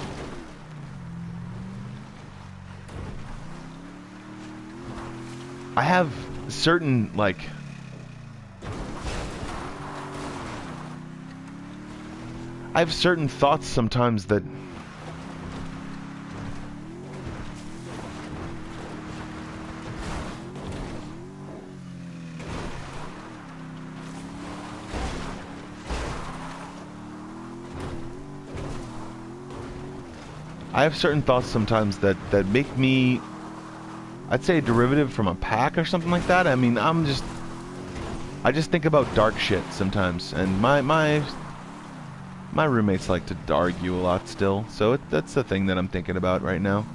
I have certain thoughts sometimes that I have certain thoughts sometimes that make me, I'd say, a derivative from a pack or something like that. I mean, I just think about dark shit sometimes, and my roommates like to argue a lot still, so that's the thing that I'm thinking about right now.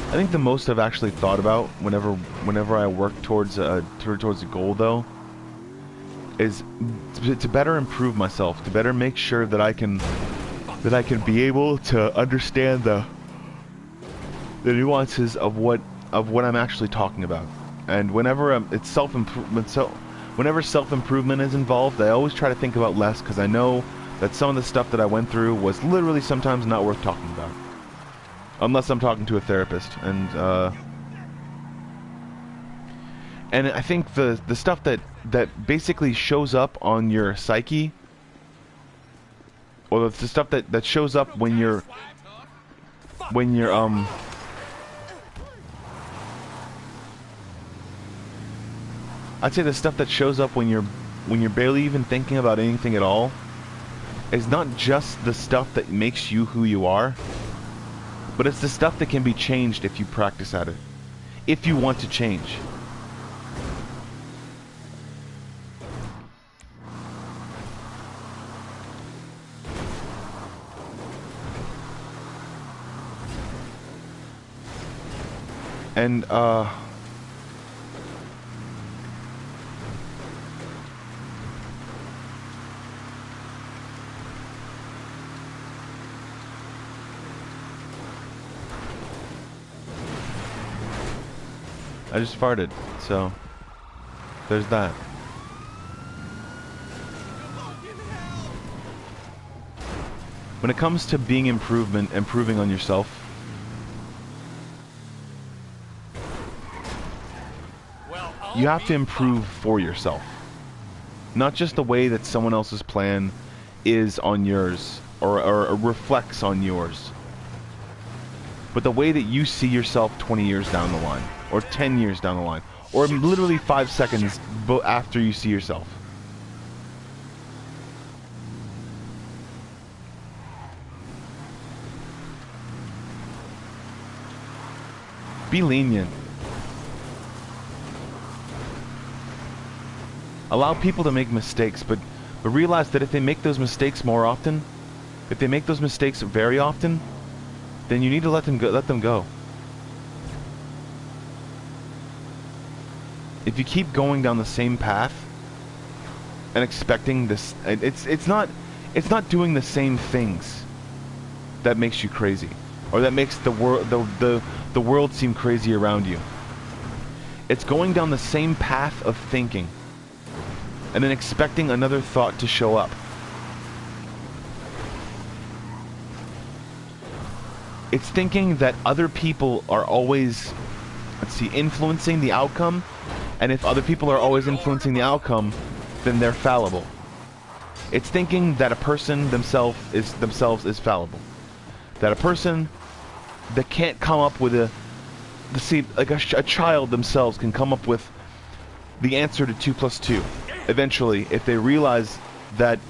I think the most I've actually thought about whenever I work towards a goal, though, is to better improve myself, to better make sure that I can be able to understand the nuances of what I'm actually talking about. And whenever it's self-improvement, whenever self-improvement is involved, I always try to think about less, because I know that some of the stuff that I went through was literally sometimes not worth talking about. Unless I'm talking to a therapist, and I think the stuff that basically shows up on your psyche, or the stuff that shows up when you're I'd say the stuff that shows up when you're barely even thinking about anything at all, is not just the stuff that makes you who you are, but it's the stuff that can be changed if you practice at it. If you want to change. And, I just farted, so there's that. When it comes to being improving on yourself, you have to improve for yourself. Not just the way that someone else's plan is on yours, or reflects on yours, but the way that you see yourself 20 years down the line, or 10 years down the line, or literally 5 seconds after you see yourself. Be lenient. Allow people to make mistakes, but realize that if they make those mistakes more often, if they make those mistakes very often, then you need to let them go. If you keep going down the same path and expecting this, it's not doing the same things that makes you crazy, or that makes the world seem crazy around you. It's going down the same path of thinking and then expecting another thought to show up. It's thinking that other people are always, influencing the outcome, and if other people are always influencing the outcome, then they're fallible. It's thinking that a person themselves is fallible. That a person that can't come up with a child themselves can come up with the answer to 2 + 2. Eventually, if they realize that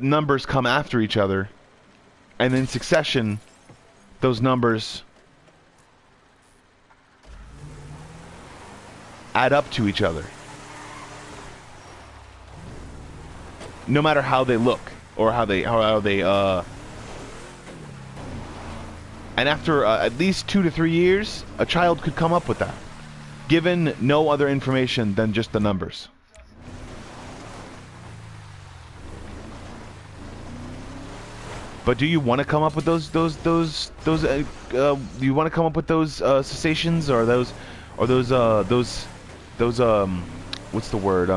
numbers come after each other, and in succession, those numbers add up to each other. No matter how they look, or how they and after at least 2 to 3 years, a child could come up with that, given no other information than just the numbers. But do you want to come up with those do you want to come up with those cessations, or those what's the word,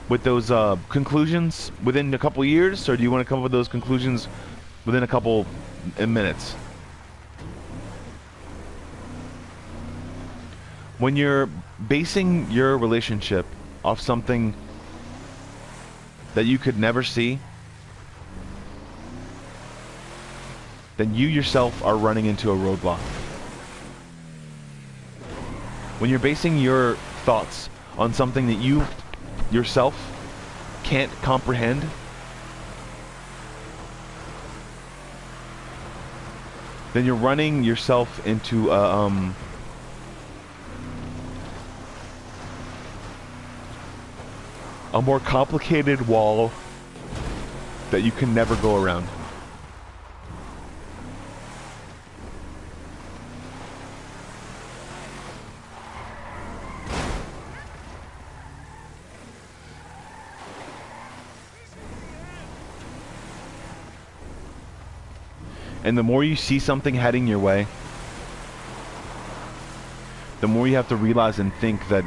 with those conclusions within a couple years, or do you want to come up with those conclusions within a couple minutes? When you're basing your relationship off something that you could never see, then you yourself are running into a roadblock. When you're basing your thoughts on something that you yourself can't comprehend, then you're running yourself into a more complicated wall that you can never go around. And the more you see something heading your way, the more you have to realize and think that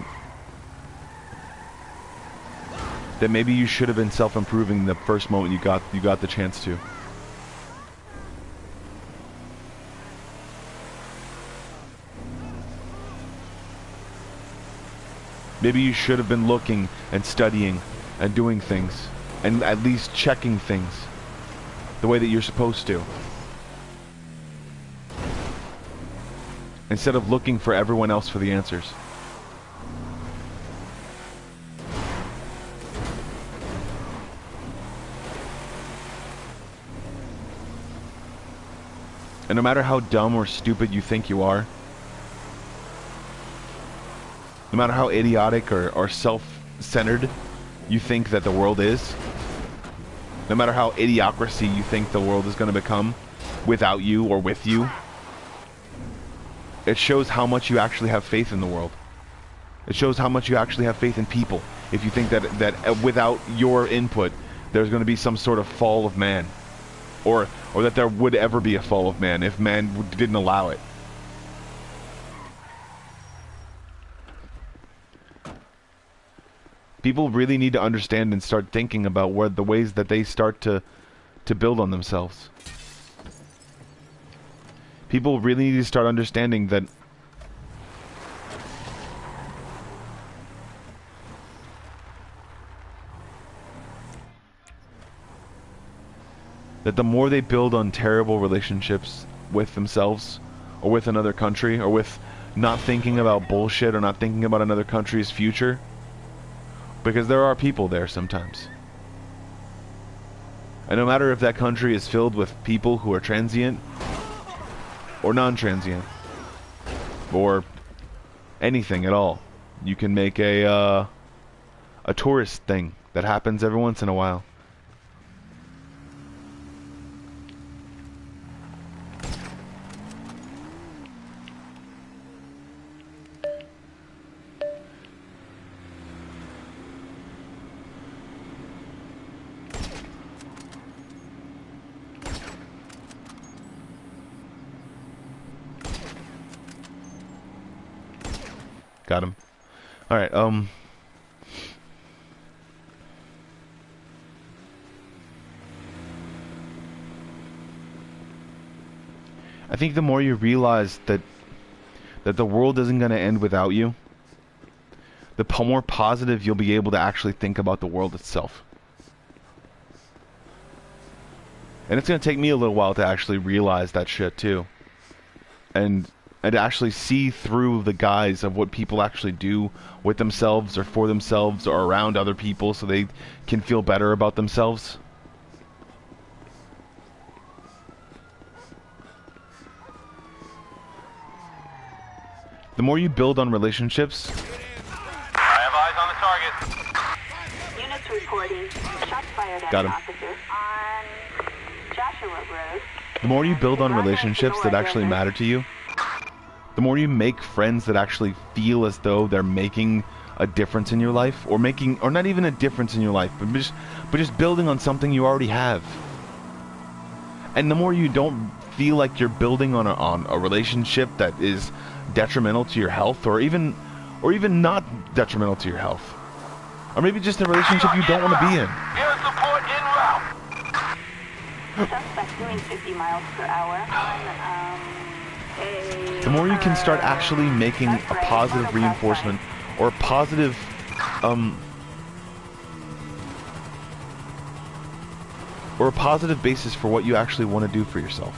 maybe you should have been self-improving the first moment you got the chance to. Maybe you should have been looking and studying and doing things and at least checking things the way that you're supposed to, instead of looking for everyone else for the answers. And no matter how dumb or stupid you think you are, no matter how idiotic or self-centered you think that the world is, no matter how idiocracy you think the world is going to become without you or with you, it shows how much you actually have faith in the world. It shows how much you actually have faith in people. If you think that without your input, there's going to be some sort of fall of man. Or that there would ever be a fall of man if man didn't allow it. People really need to understand and start thinking about where the ways that they start to build on themselves. People really need to start understanding that the more they build on terrible relationships with themselves or with another country or with not thinking about bullshit or not thinking about another country's future, because there are people there sometimes. And no matter if that country is filled with people who are transient or non-transient or anything at all, you can make a tourist thing that happens every once in a while. Got him. Alright, I think the more you realize that the world isn't going to end without you, the more positive you'll be able to actually think about the world itself. And it's going to take me a little while to actually realize that shit too. And to actually see through the guise of what people actually do with themselves or for themselves or around other people so they can feel better about themselves. The more you build on relationships... I have eyes on the target. Units reporting shots fired at Got an him. officer on Joshua Road. The more you build on relationships that actually matter to you, the more you make friends that actually feel as though they're making a difference in your life, or not even a difference in your life, but just building on something you already have. And the more you don't feel like you're building on a relationship that is detrimental to your health, or even not detrimental to your health, or maybe just a relationship you don't want to be in. Air support en route. Suspect doing 50 miles per hour on The more you can start actually making a positive reinforcement or a positive basis for what you actually want to do for yourself.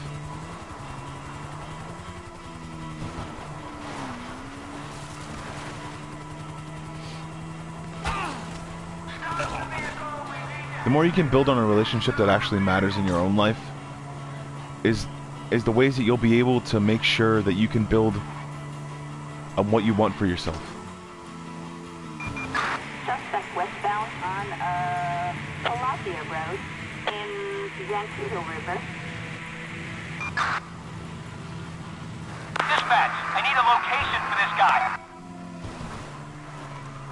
more you can build on a relationship that actually matters in your own life is the ways that you'll be able to make sure that you can build on what you want for yourself. Suspect westbound on Palacio Road in Vancouver River. Dispatch, I need a location for this guy.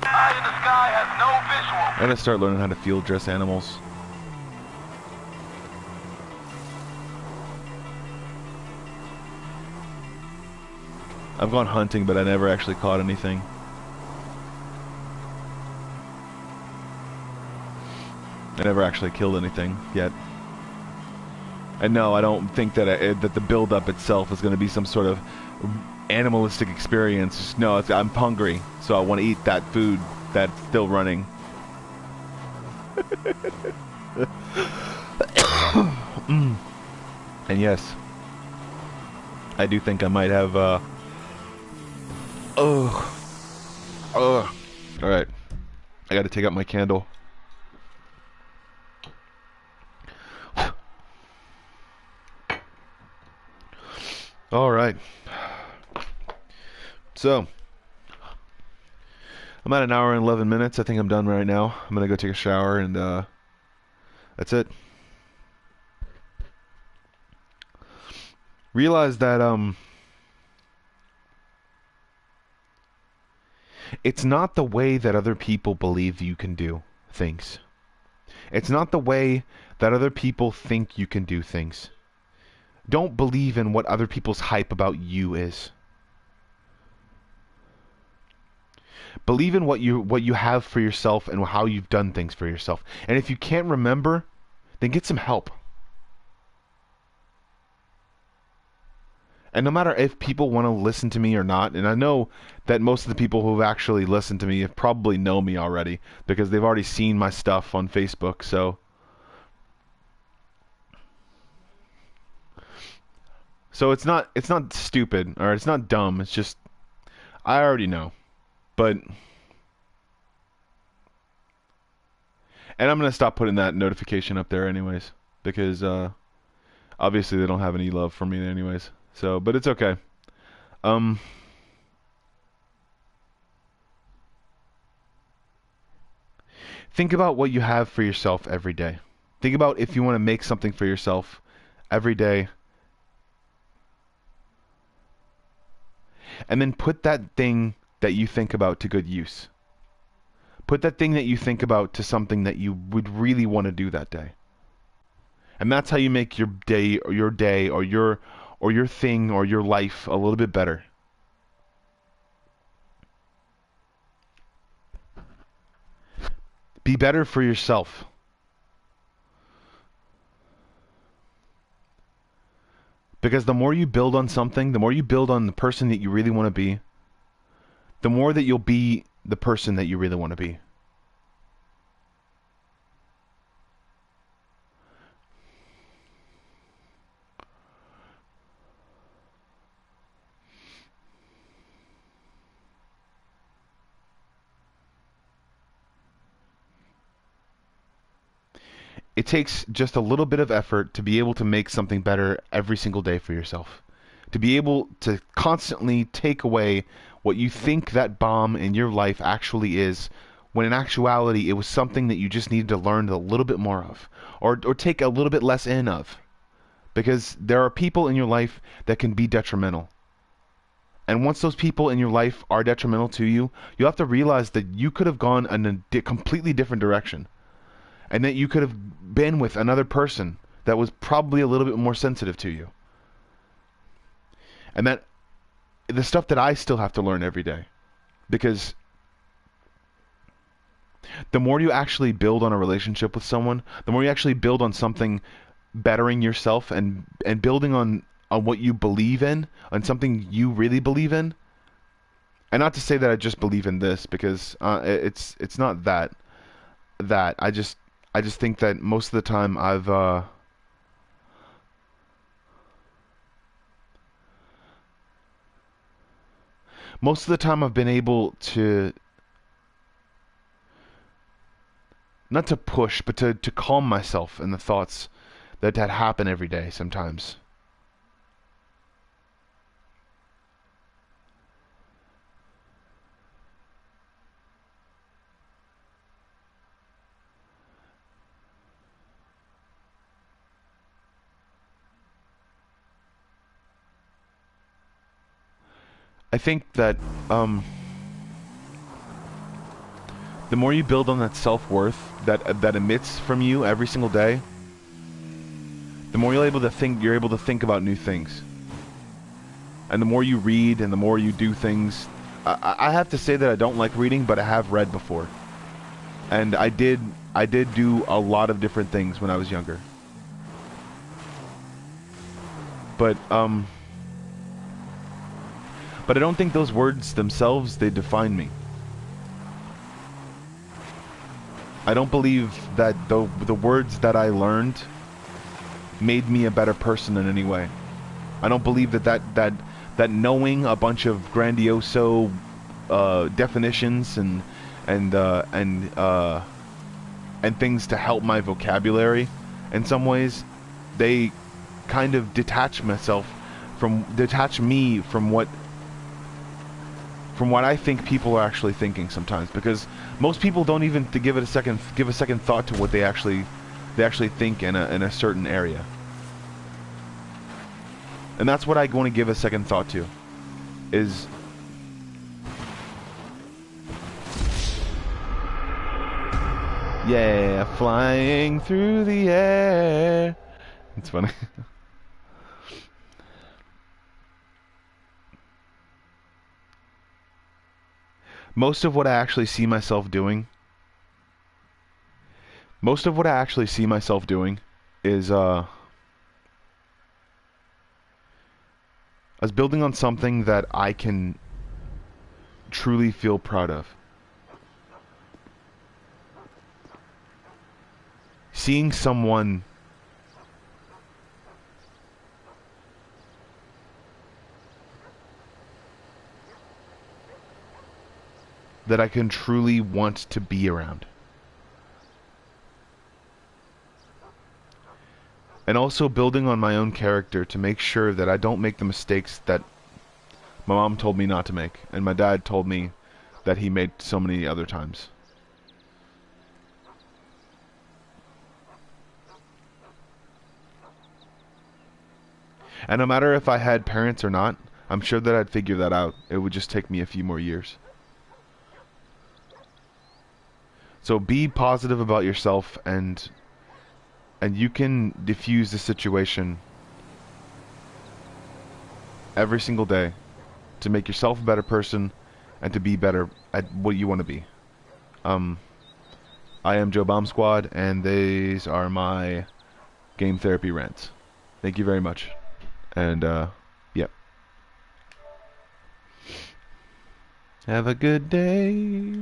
Eye in the sky has no visual. I gotta start learning how to field dress animals. I've gone hunting, but I never actually caught anything. I never actually killed anything yet. And no, I don't think that that the build-up itself is going to be some sort of animalistic experience. Just, no, I'm hungry, so I want to eat that food that's still running. And yes, I do think I might have. All right, I got to take out my candle. All right. So, I'm at an hour and 11 minutes. I think I'm done right now. I'm going to go take a shower and that's it. Realize that it's not the way that other people believe you can do things. It's not the way that other people think you can do things. Don't believe in what other people's hype about you is. Believe in what you have for yourself and how you've done things for yourself. And if you can't remember, then get some help. And no matter if people want to listen to me or not, and I know that most of the people who've actually listened to me have probably know me already because they've already seen my stuff on Facebook, So it's not stupid or it's not dumb. It's just I already know. But and I'm going to stop putting that notification up there anyways because obviously they don't have any love for me anyways. So, but it's okay. Think about what you have for yourself every day. Think about if you want to make something for yourself every day. And then put that thing that you think about to good use. Put that thing that you think about to something that you would really want to do that day. And that's how you make your day or your thing or your life a little bit better. Be better for yourself. Because the more you build on something, the more you build on the person that you really want to be, the more that you'll be the person that you really want to be. It takes just a little bit of effort to be able to make something better every single day for yourself. To be able to constantly take away what you think that bomb in your life actually is, when in actuality it was something that you just needed to learn a little bit more of, or take a little bit less in of. Because there are people in your life that can be detrimental. And once those people in your life are detrimental to you, you have to realize that you could have gone in a completely different direction. And that you could have been with another person that was probably a little bit more sensitive to you. And that the stuff that I still have to learn every day. Because the more you actually build on a relationship with someone, the more you actually build on something bettering yourself and building on what you believe in, on something you really believe in. And not to say that I just believe in this, because it's not that. I just think that most of the time I've been able to not to push, but to calm myself in the thoughts that happen every day sometimes. I think that the more you build on that self-worth that emits from you every single day, the more you're able to think about new things. And the more you read and the more you do things. I have to say that I don't like reading, but I have read before. And I did do a lot of different things when I was younger. But I don't think those words themselves, they define me. I don't believe that the words that I learned made me a better person in any way. I don't believe that knowing a bunch of grandioso definitions and things to help my vocabulary, in some ways, they kind of detach me from what I think people are actually thinking sometimes, because most people don't even give a second thought to what they actually think in a certain area. And that's what I want to give a second thought to, is yeah, flying through the air. It's funny. Most of what I actually see myself doing is as building on something that I can truly feel proud of. Seeing someone that I can truly want to be around. And also building on my own character to make sure that I don't make the mistakes that my mom told me not to make, and my dad told me that he made so many other times. And no matter if I had parents or not, I'm sure that I'd figure that out. It would just take me a few more years. So be positive about yourself, and you can diffuse the situation every single day to make yourself a better person and to be better at what you want to be. I am Joe Bomb Squad, and these are my game therapy rants. Thank you very much. And, yep. Have a good day.